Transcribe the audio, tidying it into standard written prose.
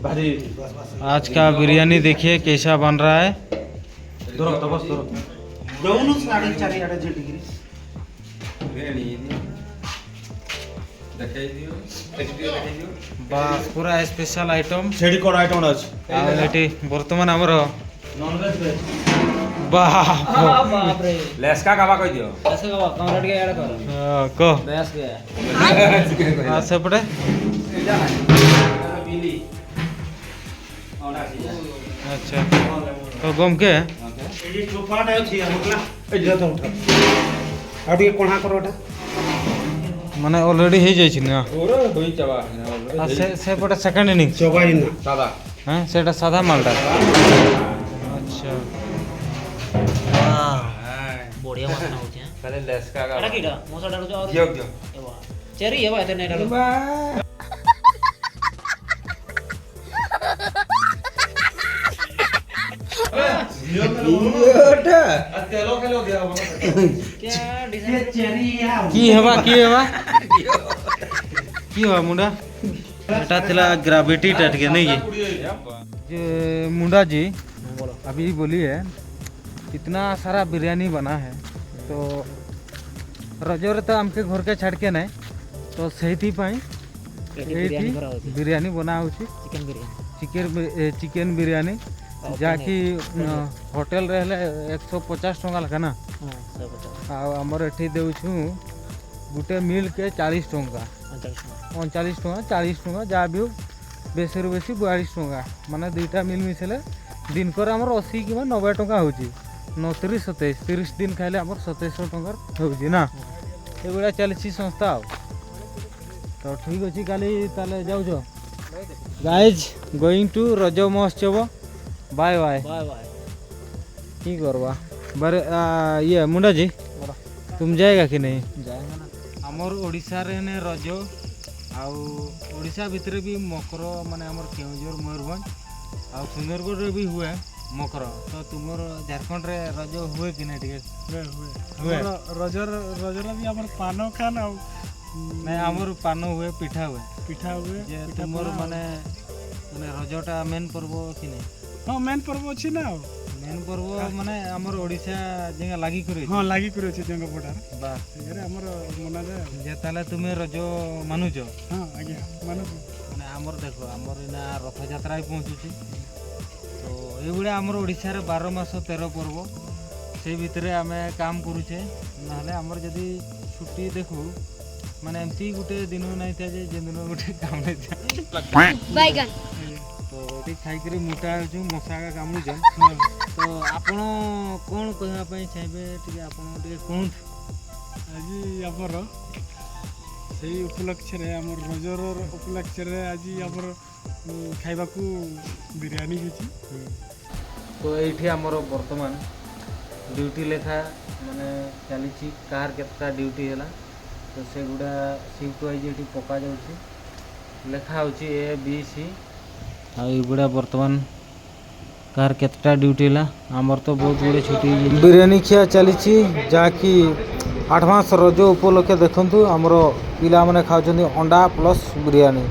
आज का बिरयानी देखिए कैसा बन रहा है। बस पूरा स्पेशल आइटम बर्तमान आमर लेस्का काबा कह दियो सेपटे अच्छा तो गम के माने ऑलरेडी हो जाय छी ना सेपटे सेकंड इनिंग सादा हां सेटा सादा मालटा अच्छा बढ़िया मसना होचे खाली लेस्का का एटा कीटा मोसा डालो जो और दियो दियो एवा चेरी एवा एते नै डालो क्या डिजाइन की हेबा मुंडा एटा थिला ग्रेविटी टाइट के नहीं ये मुंडा जी अभी बोलिए इतना सारा बिरयानी बना है तो रजोर तो हमके घर के छाड़ के नहीं तो सही बिरयानी बना चिकन बिरयानी जाकि होटल रहले 150 टका लगा ना आमर एठी देउछु गुटे मिल के 40 टका 39 टका 40 टका जा भी बेसी बेसी 42 टका माने दुईटा मिल मिसले दिन कर आमर 80 कि 90 टका होची 29 27 30 दिन खाइले आमर 2700 टका होची ना एबेला चलछि संस्था तो ठीक अछि काली ताले जाउ जो गाइज गोइंग टू रजो महोत्सव बाय बाय बाय बाय की करवा बारे ये मुंडा जी तुम जाएगा कि नहीं जाएगा ना आमर ओडिशा रे ने रजो आउ ओडिशा भितर भी मकर माने आमर केउझर मयूरभंज आ सुंदरगढ़ रे भी हुए मकर तो तुमर झारखंड रे रजो हुए कि नहीं ठीक हुए रजर भी हमर पानो खान आ नहीं आमर पानो हुए पिठा हुए जे तुमर माने माने रजोटा मेन पर्व कि नहीं हां मेन पर्व अछि ना मेन पर्व माने हमर ओडिशा जेगा लागि करे हां लागि करे अछि जेगा पटार बा एरे हमर मना जाय जे ताले तुमे रजो मानुजो हां आज्ञा मानु माने हमर देखो हमर इना रथ यात्रा पहुंचुची तो एबुडा हमर ओडिशा रे 12 मास 13 पर्व से भितरे हमें काम करूचे नाले हमर जदी छुट्टी देखू माने एमती गुटे दिन नहीं था जे दिन गुटे काम नहीं था बैगन तो एटी खाई करी मोटा हो मशा का कामु जन तो आपण कोन कहबा पई चाहबे टिके आपण टिके कोन আজি हमर सेही उपलक्ष्य रे हमर रजर उपलक्ष्य रे আজি हमर खाइबा को बिरयानी हिची तो एठी हमर वर्तमान ड्यूटी लेखा माने चलीची कार केतना ड्यूटी हैला तो से गुडा शिफ्ट वाइज एठी पका जाउची लेखा होची ए बी सी आ गुडा वर्तमान कार केतना ड्यूटी ला हमर तो बहुत गुडे छुट्टी बिरयानी खिया चलीची जाकी 8 मास रजो उपलक्षे देखंतु हमरो पिला माने खाउछनी अंडा प्लस बिरयानी